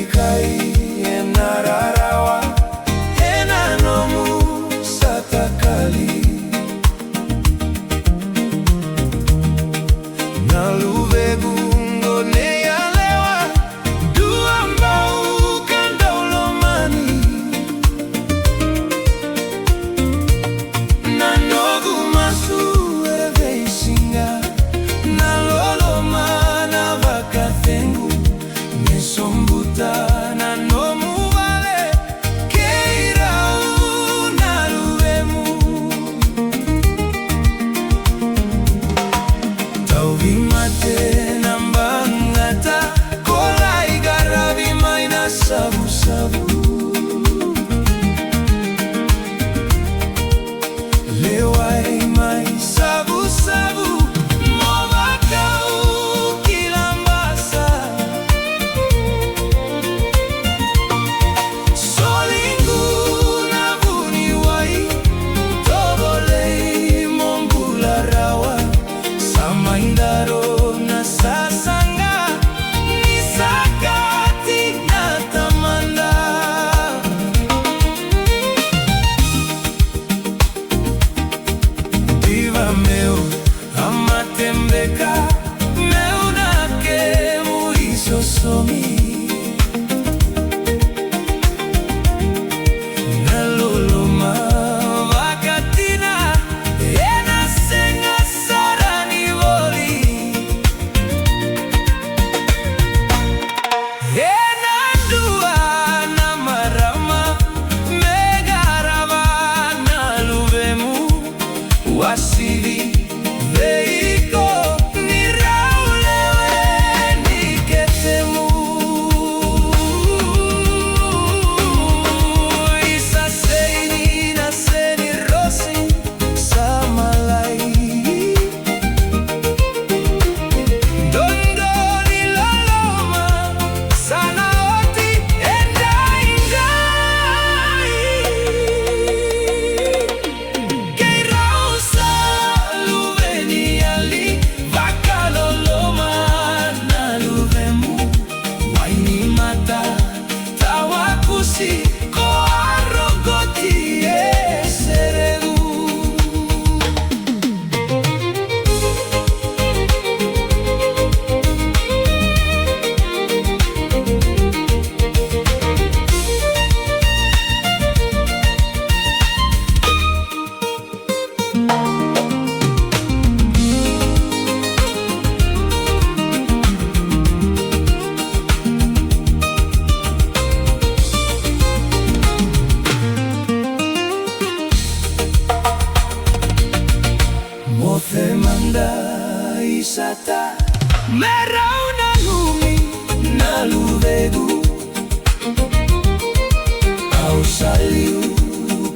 kai enararawa enanomu satakali naluvegu ngoneyalewa duambau kandaulomani nanogu masu eveisinga nalolomana vakathengu nesombuta nanomu vale keirau naluvemu tauvimate nambangata kolai garavimaina sabu-sabu lewai mai sabu-sabu movakau kilambasa solingu navuniwai tobolei mombularawa samaindaro na sasanga nisakati na tamanda diva meu amatembeka meu nake muisosomi naloloma vakatina enasenga sarani voli enandua na marama megarava naluvemu wasili veiko niraulewe niketemu isaseini naseni rosi samalai dondoni loloma sanaoti endaingai keirausa luveni ali vakaloloma naluvemu waini mata tawakusi koarogoti eseregu Mothemanda isata merau nalumi naluvegu au saliu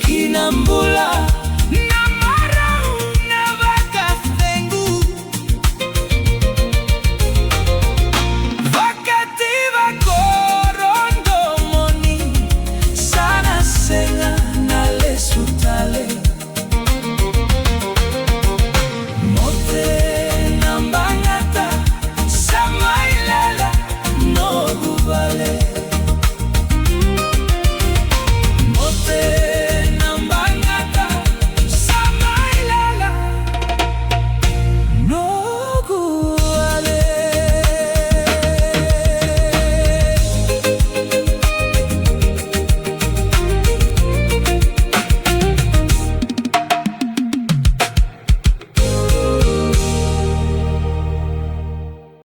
kinambula